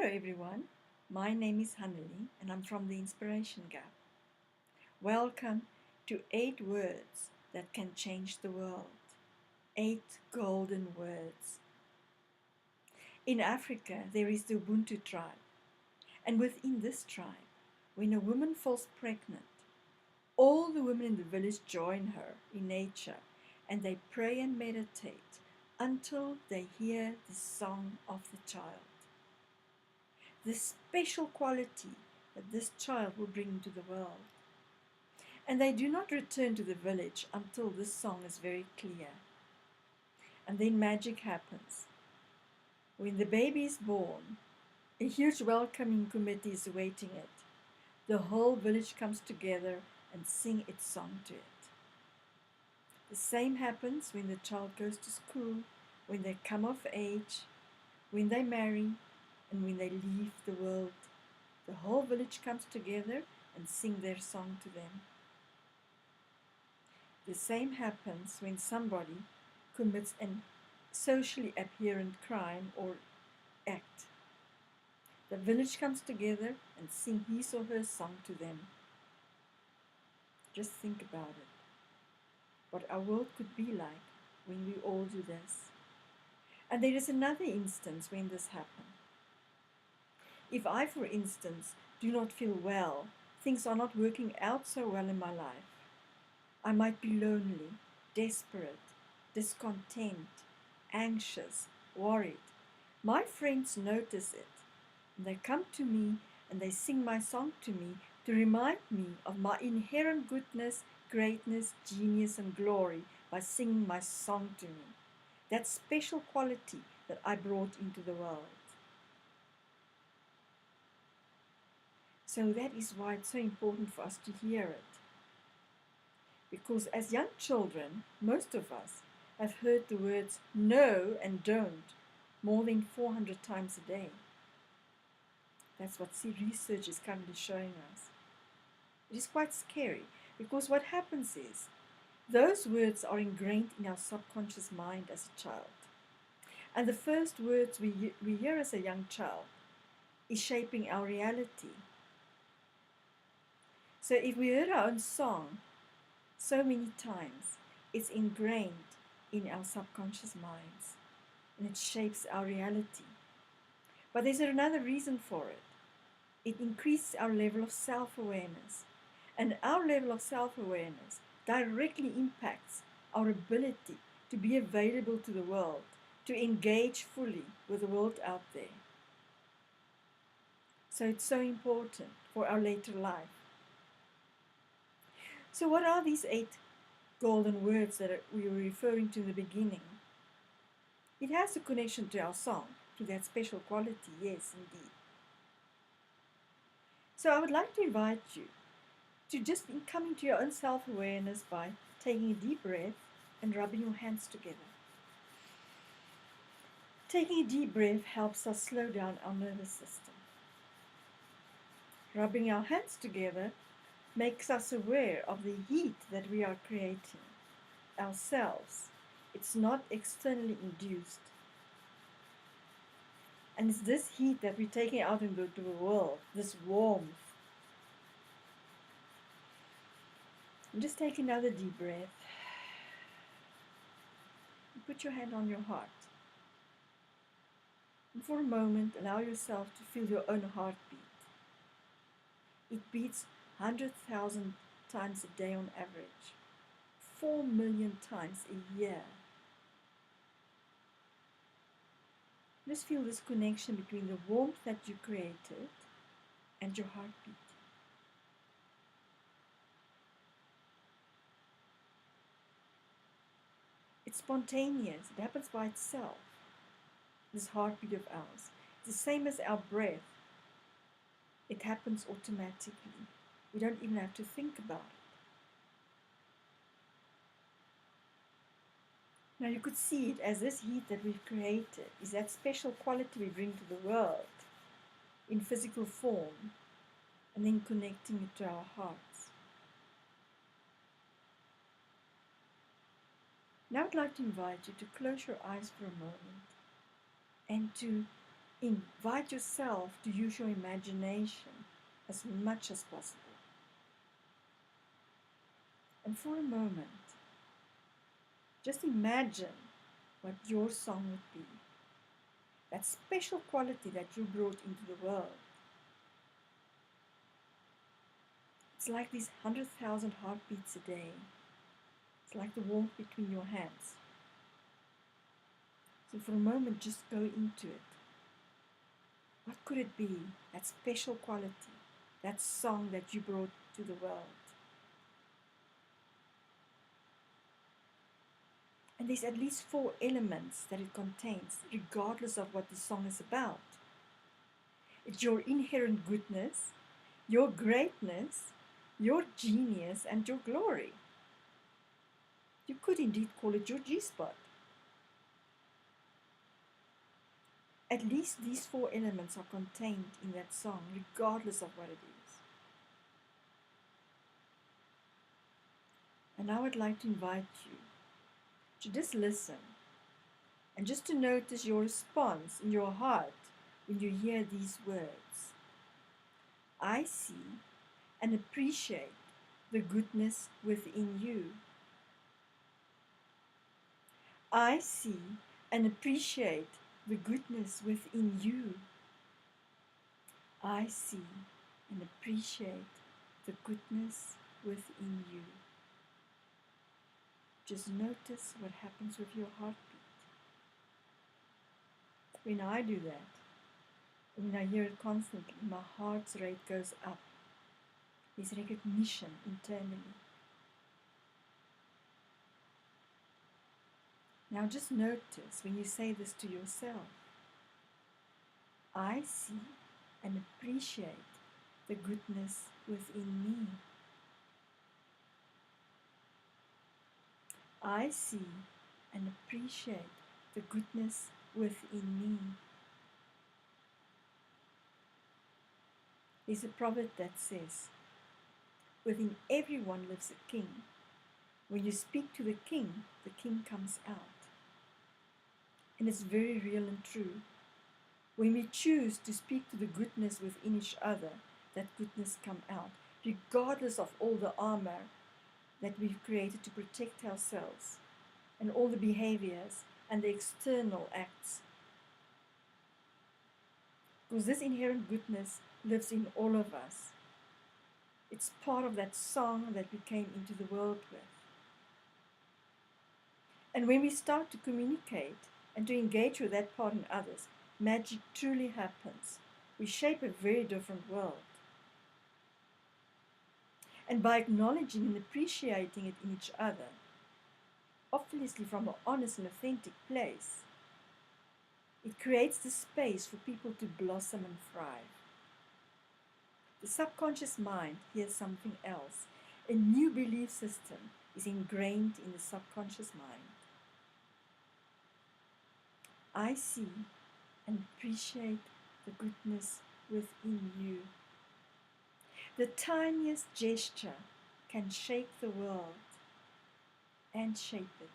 Hello everyone, my name is Hanneli and I'm from the Inspiration Gap. Welcome to 8 words that can change the world. 8 golden words. In Africa there is the Ubuntu tribe, and within this tribe, when a woman falls pregnant, all the women in the village join her in nature and they pray and meditate until they hear the song of the child. The special quality that this child will bring into the world. And they do not return to the village until this song is very clear. And then magic happens. When the baby is born, a huge welcoming committee is awaiting it. The whole village comes together and sing its song to it. The same happens when the child goes to school, when they come of age, when they marry, and when they leave the world. The whole village comes together and sing their song to them. The same happens when somebody commits a socially abhorrent crime or act. The village comes together and sing his or her song to them. Just think about it. What our world could be like when we all do this. And there is another instance when this happens. If I, for instance, do not feel well, things are not working out so well in my life. I might be lonely, desperate, discontent, anxious, worried. My friends notice it, and they come to me and they sing my song to me to remind me of my inherent goodness, greatness, genius, and glory by singing my song to me. That special quality that I brought into the world. So that is why it's so important for us to hear it. Because as young children, most of us have heard the words no and don't more than 400 times a day. That's what research is currently showing us. It is quite scary because what happens is those words are ingrained in our subconscious mind as a child. And the first words we hear as a young child is shaping our reality. So if we heard our own song so many times, it's ingrained in our subconscious minds and it shapes our reality. But there's another reason for it. It increases our level of self-awareness. And our level of self-awareness directly impacts our ability to be available to the world, to engage fully with the world out there. So it's so important for our later life. So what are these 8 golden words that we were referring to in the beginning? It has a connection to our song, to that special quality, yes, indeed. So I would like to invite you to just come into your own self-awareness by taking a deep breath and rubbing your hands together. Taking a deep breath helps us slow down our nervous system. Rubbing our hands together makes us aware of the heat that we are creating ourselves. It's not externally induced. And it's this heat that we're taking out into the world, this warmth. And just take another deep breath. And put your hand on your heart. And for a moment, allow yourself to feel your own heartbeat. It beats 100,000 times a day on average, 4 million times a year. Just feel this connection between the warmth that you created and your heartbeat. It's spontaneous, it happens by itself, this heartbeat of ours. It's the same as our breath. It happens automatically. We don't even have to think about it. Now you could see it as this heat that we've created is that special quality we bring to the world in physical form and then connecting it to our hearts. Now I'd like to invite you to close your eyes for a moment and to Invite yourself to use your imagination as much as possible. And for a moment, just imagine what your song would be. That special quality that you brought into the world. It's like these 100,000 heartbeats a day. It's like the warmth between your hands. So for a moment, just go into it. What could it be? That special quality, that song that you brought to the world. And there's at least 4 elements that it contains, regardless of what the song is about. It's your inherent goodness, your greatness, your genius, and your glory. You could indeed call it your G-spot. At least these 4 elements are contained in that song, regardless of what it is. And I would like to invite you to just listen and just to notice your response in your heart when you hear these words. I see and appreciate the goodness within you. I see and appreciate the goodness within you. I see and appreciate the goodness within you. Just notice what happens with your heartbeat. When I do that, when I hear it constantly, my heart's rate goes up. There's recognition internally. Now just notice when you say this to yourself. I see and appreciate the goodness within me. I see and appreciate the goodness within me. There's a proverb that says, within everyone lives a king. When you speak to the king comes out. And it's very real and true. When we choose to speak to the goodness within each other, that goodness comes out, regardless of all the armor that we've created to protect ourselves, and all the behaviors and the external acts. Because this inherent goodness lives in all of us. It's part of that song that we came into the world with. And when we start to communicate and to engage with that part in others, magic truly happens. We shape a very different world. And by acknowledging and appreciating it in each other, obviously from an honest and authentic place, it creates the space for people to blossom and thrive. The subconscious mind hears something else. A new belief system is ingrained in the subconscious mind. I see and appreciate the goodness within you. The tiniest gesture can shake the world and shape it.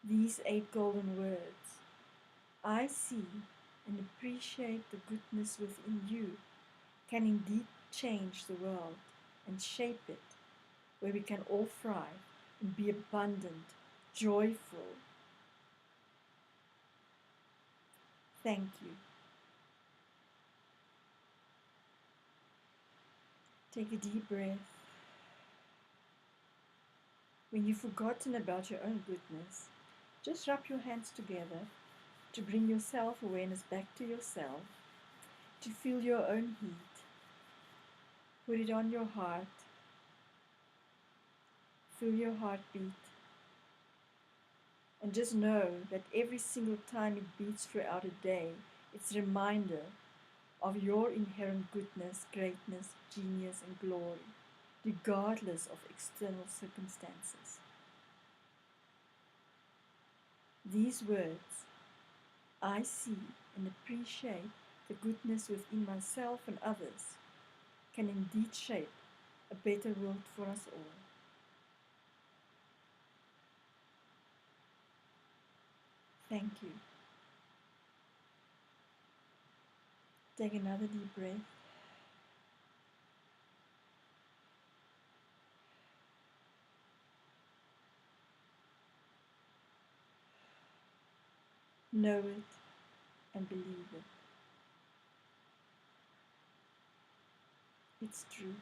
These 8 golden words, I see and appreciate the goodness within you, can indeed change the world and shape it, where we can all thrive and be abundant, joyful. Thank you. Take a deep breath. When you've forgotten about your own goodness, just rub your hands together to bring your self-awareness back to yourself, to feel your own heat. Put it on your heart. Feel your heartbeat. And just know that every single time it beats throughout a day, it's a reminder of your inherent goodness, greatness, genius, and glory, regardless of external circumstances. These words, I see and appreciate the goodness within myself and others, can indeed shape a better world for us all. Thank you. Take another deep breath. Know it and believe it. It's true.